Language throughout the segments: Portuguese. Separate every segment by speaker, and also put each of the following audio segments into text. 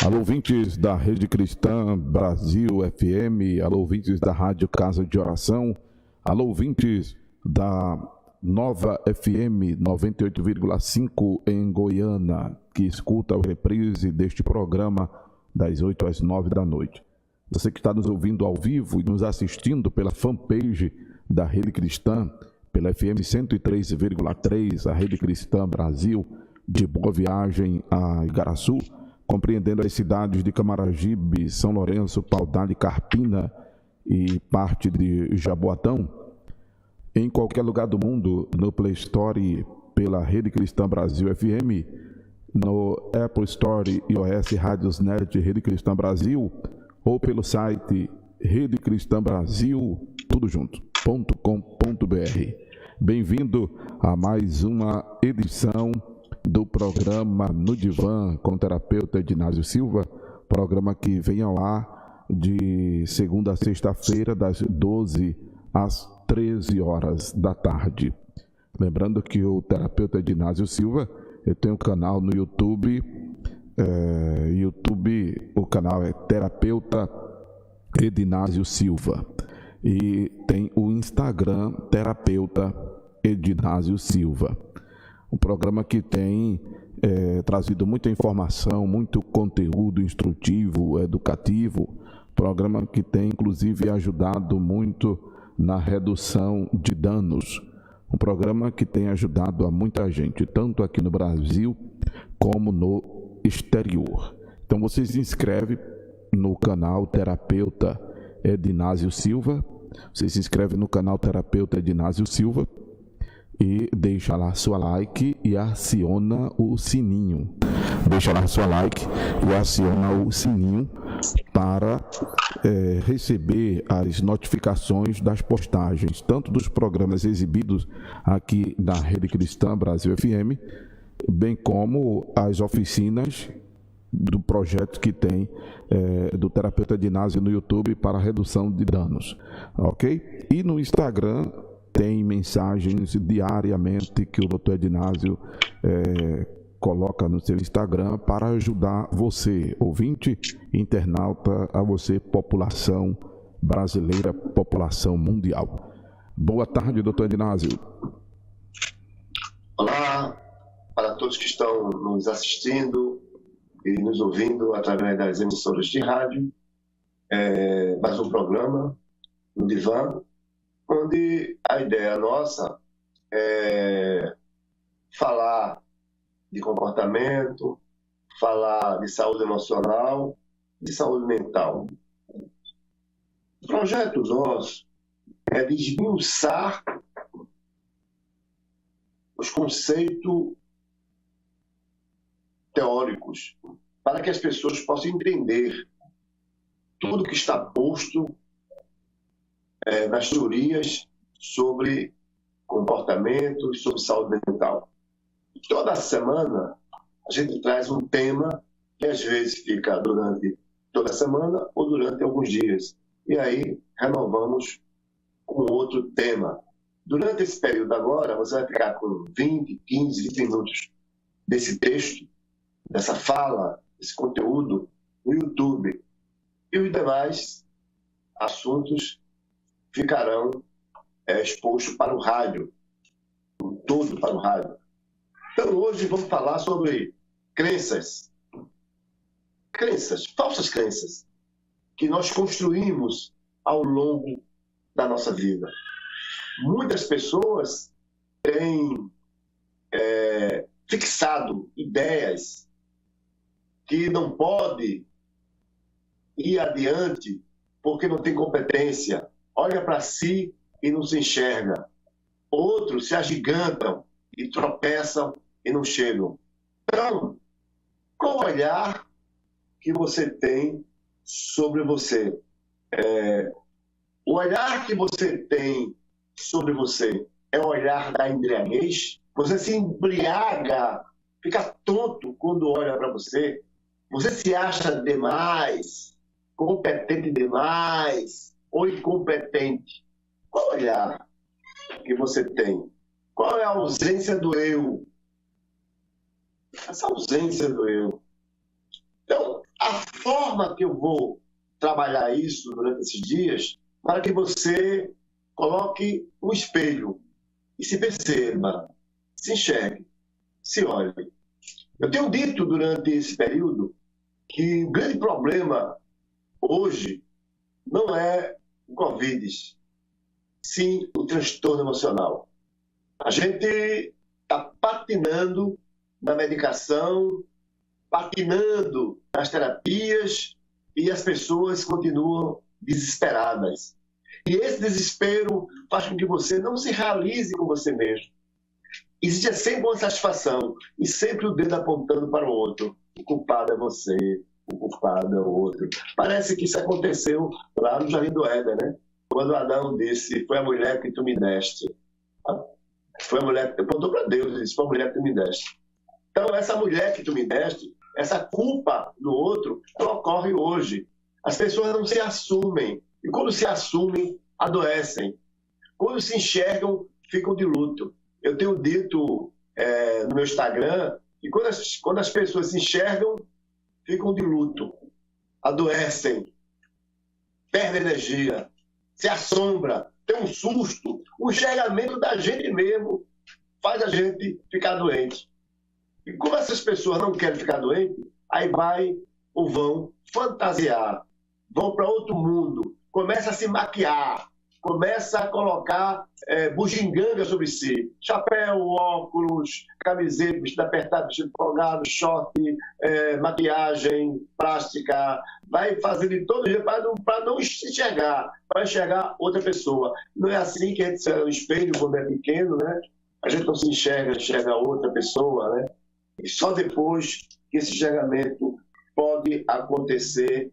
Speaker 1: Alô, ouvintes da Rede Cristã Brasil FM, alô, ouvintes da Rádio Casa de Oração, alô, ouvintes da Nova FM 98,5 em Goiânia, que escuta a reprise deste programa das 8 às 9 da noite. Você que está nos ouvindo ao vivo e nos assistindo pela fanpage da Rede Cristã, pela FM 103,3, a Rede Cristã Brasil, de Boa Viagem a Igaraçu, compreendendo as cidades de Camaragibe, São Lourenço, Paudalho, Carpina e parte de Jaboatão. Em qualquer lugar do mundo, no Play Store pela Rede Cristã Brasil FM, no Apple Store, iOS, Rádios Net, Rede Cristã Brasil, ou pelo site Rede Cristã Brasil, tudo junto, .com.br. Bem-vindo a mais uma edição do programa No Divã com o terapeuta Edinásio Silva, programa que vem ao ar de segunda a sexta-feira, das 12 às 13 horas da tarde. Lembrando que o terapeuta Edinásio Silva, eu tenho um canal no YouTube, o canal é Terapeuta Edinásio Silva, e tem o Instagram Terapeuta Edinásio Silva. Um programa que tem trazido muita informação, muito conteúdo instrutivo, educativo, programa que tem inclusive ajudado muito na redução de danos, um programa que tem ajudado a muita gente, tanto aqui no Brasil como no exterior. Então você se inscreve no canal Terapeuta Edinásio Silva, você se inscreve no canal Terapeuta Edinásio Silva, e deixa lá sua like e aciona o sininho. Deixa lá sua like e aciona o sininho para receber as notificações das postagens, tanto dos programas exibidos aqui na Rede Cristã Brasil FM, bem como as oficinas do projeto que tem do terapeuta Edinásio no YouTube para redução de danos, ok? E no Instagram tem mensagens diariamente que o Dr. Edinásio coloca no seu Instagram para ajudar você, ouvinte, internauta, a você, população brasileira, população mundial. Boa tarde, Dr. Edinásio.
Speaker 2: Olá, para todos que estão nos assistindo e nos ouvindo através das emissoras de rádio. Mais um programa, no Divã, onde a ideia nossa é falar de comportamento, falar de saúde emocional, de saúde mental. O projeto nosso é desmiuçar os conceitos teóricos para que as pessoas possam entender tudo que está posto nas teorias sobre comportamento e sobre saúde mental. Toda semana a gente traz um tema que às vezes fica durante toda a semana ou durante alguns dias. E aí renovamos com outro tema. Durante esse período agora, você vai ficar com 20, 15, 20 minutos desse texto, dessa fala, desse conteúdo no YouTube. E os demais assuntos ficarão expostos para o rádio, todo para o rádio. Então hoje vamos falar sobre crenças, falsas crenças, que nós construímos ao longo da nossa vida. Muitas pessoas têm fixado ideias que não pode ir adiante porque não tem competência. Olha para si e não se enxerga. Outros se agigantam e tropeçam e não chegam. Então, qual o olhar que você tem sobre você? O olhar que você tem sobre você é o olhar da embriaguez? Você se embriaga, fica tonto quando olha para você? Você se acha demais, competente demais ou incompetente? Qual olhar que você tem? Qual é a ausência do eu? Essa ausência do eu. Então, a forma que eu vou trabalhar isso durante esses dias, para que você coloque um espelho e se perceba, se enxergue, se olhe. Eu tenho dito durante esse período que o grande problema hoje não é o Covid, sim o transtorno emocional. A gente está patinando na medicação, patinando nas terapias e as pessoas continuam desesperadas. E esse desespero faz com que você não se realize com você mesmo. Existe sempre uma satisfação e sempre o dedo apontando para o outro. O culpado é você, o culpado é o outro. Parece que isso aconteceu lá no Jardim do Éden, né? Quando Adão disse, foi a mulher que tu me deste. Foi a mulher que apontou para Deus e disse, foi a mulher que tu me deste. Então, essa mulher que tu me deste, essa culpa do outro, ela ocorre hoje. As pessoas não se assumem. E quando se assumem, adoecem. Quando se enxergam, ficam de luto. Eu tenho dito no meu Instagram que quando as pessoas se enxergam, ficam de luto, adoecem, perdem energia, se assombra, tem um susto. O enxergamento da gente mesmo faz a gente ficar doente. E como essas pessoas não querem ficar doentes, aí vai ou vão fantasiar, vão para outro mundo, começa a se maquiar, começa a colocar bugiganga sobre si. Chapéu, óculos, camiseta, vestido apertado, vestido folgado, short, maquiagem plástica. Vai fazer de todo jeito para não se enxergar, para enxergar outra pessoa. Não é assim que a gente se olha no espelho quando é pequeno, né? A gente não se enxerga outra pessoa, né? E só depois que esse enxergamento pode acontecer,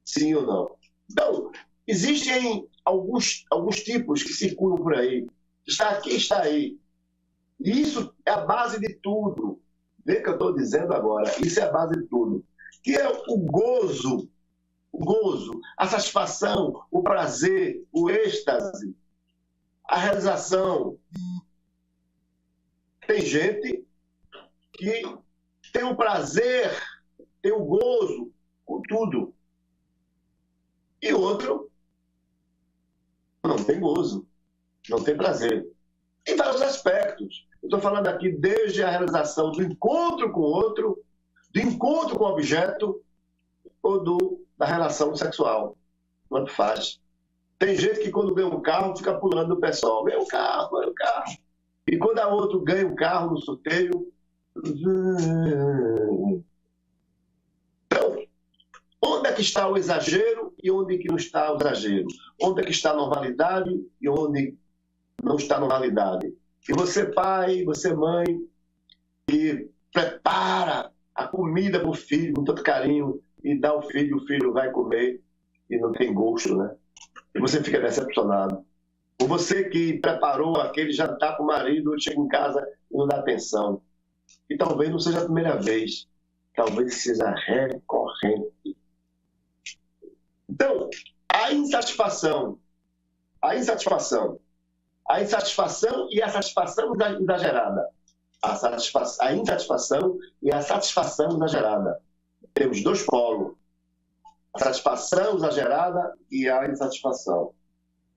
Speaker 2: sim ou não. Então, existem alguns tipos que circulam por aí. Está aqui, está aí. E isso é a base de tudo. Vê o que eu estou dizendo agora. Isso é a base de tudo. Que é o gozo, a satisfação, o prazer, o êxtase, a realização. Tem gente que tem o prazer, tem o gozo com tudo. E outro não tem gozo, não tem prazer. Em vários aspectos. Eu estou falando aqui desde a realização do encontro com o outro, do encontro com o objeto ou da relação sexual. Quanto faz. Tem gente que quando ganha um carro fica pulando no pessoal. Ganha um carro, ganha um carro. E quando a outro ganha um carro no sorteio... Então, onde é que está o exagero e onde é que não está o exagero? Onde é que está a normalidade e onde não está a normalidade? E você, pai, você, mãe, que prepara a comida para o filho com tanto carinho e dá ao filho, o filho vai comer e não tem gosto, né? E você fica decepcionado. Ou você que preparou aquele jantar para o marido, chega em casa e não dá atenção. E talvez não seja a primeira vez, talvez seja recorrente. Então, a insatisfação e a satisfação exagerada. A insatisfação e a satisfação exagerada. Temos dois polos. A satisfação exagerada e a insatisfação.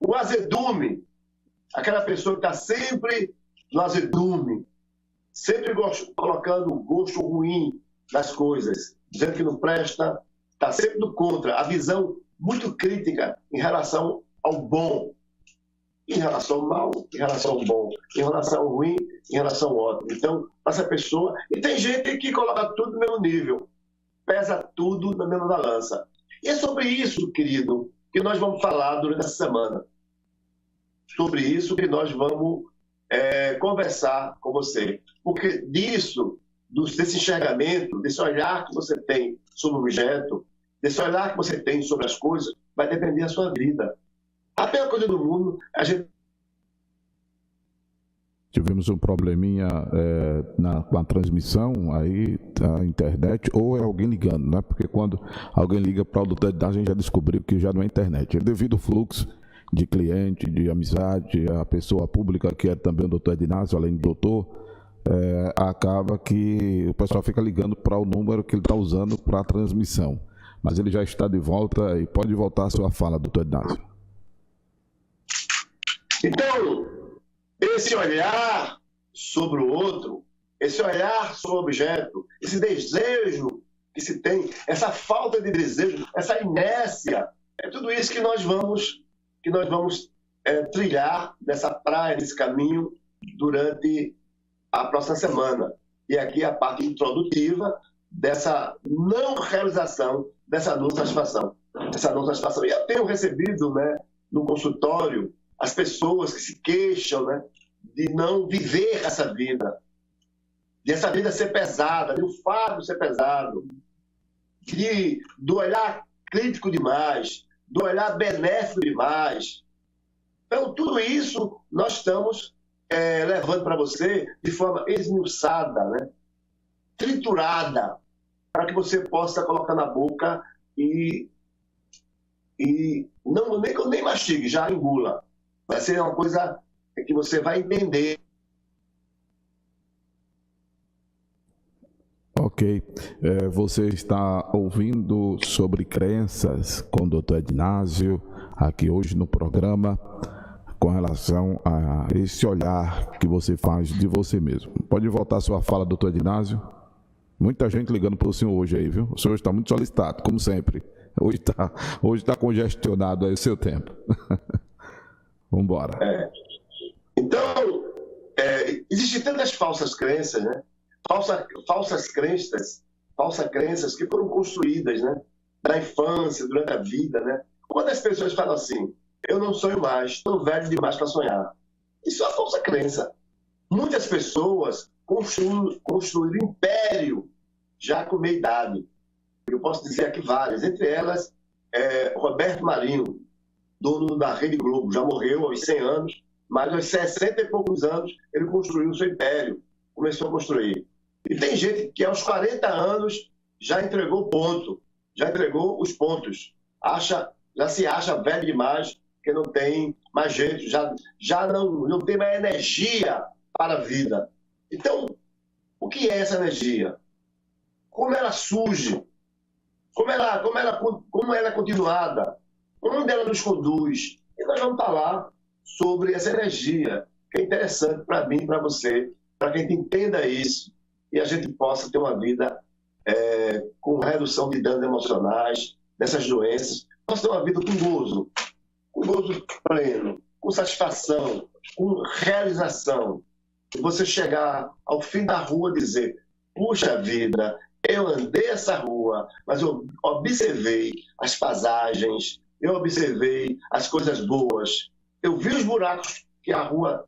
Speaker 2: O azedume, aquela pessoa que está sempre no azedume, sempre colocando o gosto ruim das coisas, dizendo que não presta, está sempre do contra, a visão muito crítica em relação ao bom, em relação ao mal, em relação ao bom, em relação ao ruim, em relação ao ótimo. Então, essa pessoa... E tem gente que coloca tudo no mesmo nível, pesa tudo na mesma balança. E é sobre isso, querido, que nós vamos falar durante essa semana. Sobre isso que nós vamos conversar com você. Porque disso, desse enxergamento, desse olhar que você tem sobre o objeto, desse olhar que você tem sobre as coisas, vai depender da sua vida. A pior coisa do mundo, a gente
Speaker 1: tivemos um probleminha com a transmissão aí da internet, ou é alguém ligando, né? Porque quando alguém liga para o doutor Edinásio, a gente já descobriu que já não é internet. É devido ao fluxo de cliente, de amizade, a pessoa pública que é também o doutor Edinásio, além do doutor, acaba que o pessoal fica ligando para o número que ele está usando para a transmissão. Mas ele já está de volta e pode voltar a sua fala, doutor Edinásio.
Speaker 2: Então, esse olhar sobre o outro, esse olhar sobre o objeto, esse desejo que se tem, essa falta de desejo, essa inércia, é tudo isso que nós vamos trilhar nessa praia, nesse caminho, durante a próxima semana. E aqui a parte introdutiva dessa não realização, dessa não satisfação. E eu tenho recebido, né, no consultório, as pessoas que se queixam, né, de não viver essa vida, de essa vida ser pesada, de o fardo ser pesado, do olhar crítico demais, do olhar benéfico demais. Então, tudo isso nós estamos levando para você de forma esmiuçada, né, triturada, para que você possa colocar na boca e nem mastigue, já engula. Vai ser uma coisa que você vai entender.
Speaker 1: Ok. Você está ouvindo sobre crenças com o doutor Edinásio, aqui hoje no programa, com relação a esse olhar que você faz de você mesmo. Pode voltar a sua fala, doutor Edinásio? Muita gente ligando para o senhor hoje aí, viu? O senhor está muito solicitado, como sempre. Hoje tá congestionado aí o seu tempo. Vamos embora.
Speaker 2: Então, existem tantas falsas crenças, né? Falsas crenças que foram construídas, né, na infância, durante a vida, né? Quando as pessoas falam assim, eu não sonho mais, estou velho demais para sonhar. Isso é uma falsa crença. Muitas pessoas construíram império já com meia idade. Eu posso dizer aqui várias. Entre elas, Roberto Marinho, dono da Rede Globo, já morreu aos 100 anos, mas aos 60 e poucos anos ele construiu o seu império, começou a construir. E tem gente que aos 40 anos já entregou o ponto, já entregou os pontos, já se acha velho demais, que não tem mais jeito, já não tem mais energia para a vida. Então, o que é essa energia? Como ela surge? Como ela é continuada? Onde ela nos conduz? E nós vamos falar sobre essa energia, que é interessante para mim e para você, para que a gente entenda isso e a gente possa ter uma vida com redução de danos emocionais, dessas doenças, possa ter uma vida com gozo pleno, com satisfação, com realização. E você chegar ao fim da rua e dizer, puxa vida, eu andei essa rua, mas eu observei as paisagens, eu observei as coisas boas, eu vi os buracos que a rua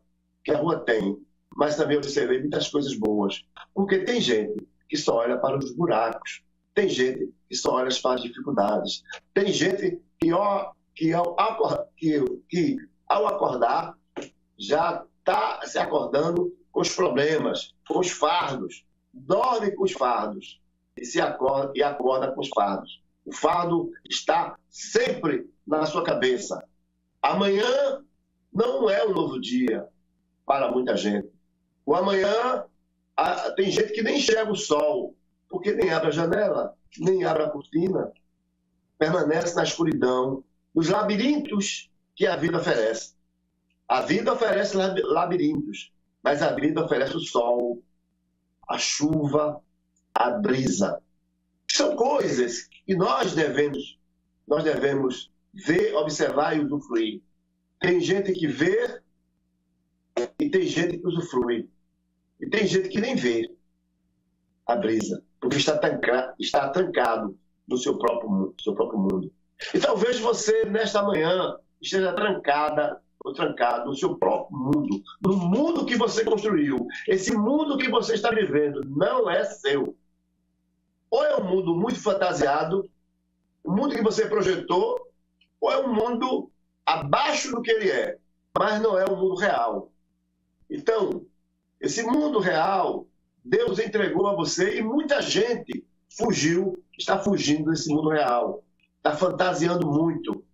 Speaker 2: tem, mas também observei muitas coisas boas. Porque tem gente que só olha para os buracos, tem gente que só olha para as dificuldades, tem gente que ao acordar já está se acordando com os problemas, com os fardos, dorme com os fardos e acorda com os fardos. O fardo está sempre na sua cabeça. Amanhã não é um novo dia para muita gente. O amanhã, tem gente que nem enxerga o sol, porque nem abre a janela, nem abre a cortina, permanece na escuridão, nos labirintos que a vida oferece. A vida oferece labirintos, mas a vida oferece o sol, a chuva, a brisa. São coisas que nós devemos ver, observar e usufruir. Tem gente que vê e tem gente que usufrui. E tem gente que nem vê a brisa, porque está trancado no seu próprio mundo. E talvez você, nesta manhã, esteja trancada ou trancado no seu próprio mundo, no mundo que você construiu. Esse mundo que você está vivendo não é seu. Ou é um mundo muito fantasiado, um mundo que você projetou, ou é um mundo abaixo do que ele é, mas não é um mundo real. Então, Esse mundo real, Deus entregou a você e muita gente está fugindo desse mundo real, está fantasiando muito,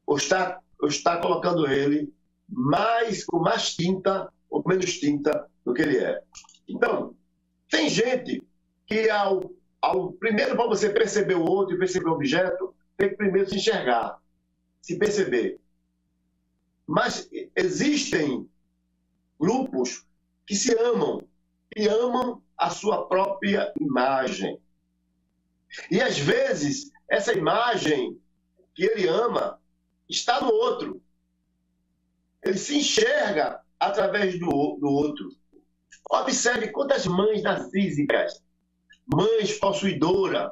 Speaker 2: ou está colocando ele com mais tinta ou menos tinta do que ele é. Então, tem gente que primeiro, para você perceber o outro e perceber o objeto, tem que primeiro se enxergar, se perceber. Mas existem grupos que se amam e amam a sua própria imagem. E às vezes essa imagem que ele ama está no outro. Ele se enxerga através do outro. Observe quantas mães narcísicas, mães possuidoras,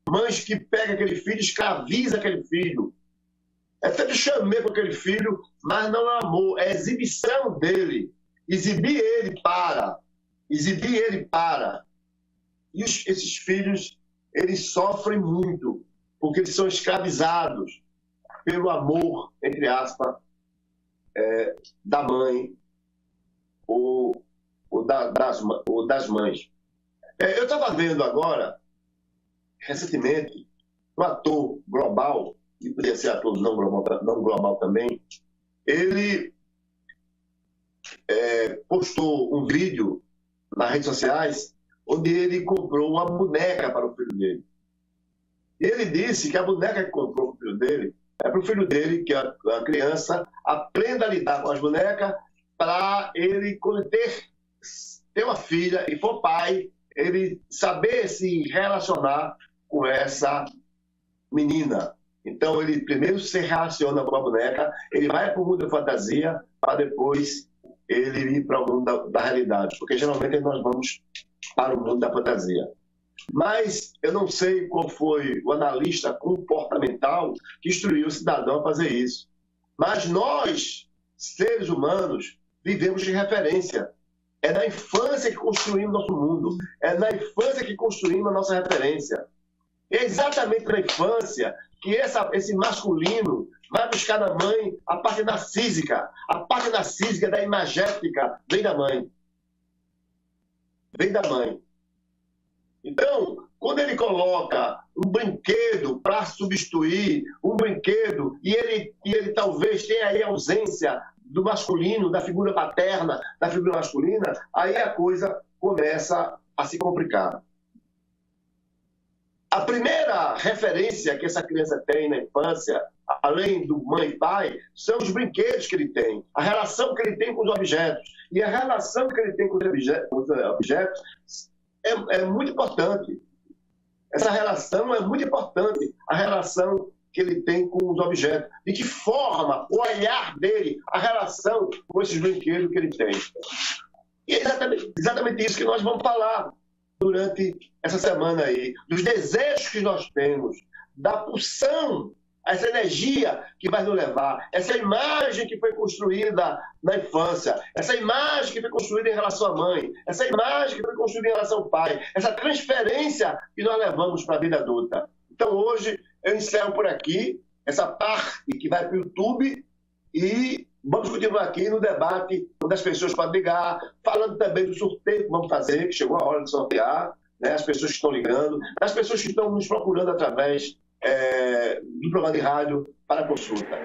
Speaker 2: mães que pegam aquele filho, escraviza aquele filho. É feito chamego com aquele filho, mas não é amor, é exibição dele. Exibir ele para. E esses filhos, eles sofrem muito, porque eles são escravizados pelo amor, entre aspas, da mãe ou das mães. Eu estava vendo agora, recentemente, um ator global, que podia ser ator não global também, ele postou um vídeo nas redes sociais onde ele comprou uma boneca para o filho dele. E ele disse que a boneca que comprou para o filho dele é para o filho dele, que a criança aprenda a lidar com as bonecas, para ele, quando ter uma filha e for pai, ele saber se relacionar com essa menina. Então, ele primeiro se relaciona com a boneca, ele vai para o mundo da fantasia, para depois ele ir para o mundo da realidade. Porque, geralmente, nós vamos para o mundo da fantasia. Mas eu não sei qual foi o analista comportamental que instruiu o cidadão a fazer isso. Mas nós, seres humanos, vivemos de referência. É na infância que construímos nosso mundo. É na infância que construímos a nossa referência. É exatamente na infância que esse masculino vai buscar na mãe a parte narcísica. A parte narcísica da imagética vem da mãe. Vem da mãe. Então, quando ele coloca um brinquedo para substituir um brinquedo e ele talvez tenha aí a ausência do masculino, da figura paterna, da figura masculina, aí a coisa começa a se complicar. A primeira referência que essa criança tem na infância, além do mãe e pai, são os brinquedos que ele tem, a relação que ele tem com os objetos. E a relação que ele tem com os objetos é muito importante. Essa relação é muito importante, a relação que ele tem com os objetos. De que forma o olhar dele, a relação com esses brinquedos que ele tem. E é exatamente isso que nós vamos falar durante essa semana aí. Dos desejos que nós temos, da pulsão, essa energia que vai nos levar, essa imagem que foi construída na infância, essa imagem que foi construída em relação à mãe, essa imagem que foi construída em relação ao pai, essa transferência que nós levamos para a vida adulta. Então, hoje, eu encerro por aqui essa parte que vai para o YouTube e vamos continuar aqui no debate, onde as pessoas podem ligar, falando também do sorteio que vamos fazer, que chegou a hora de sortear, né? As pessoas que estão ligando, as pessoas que estão nos procurando através do programa de rádio para consulta.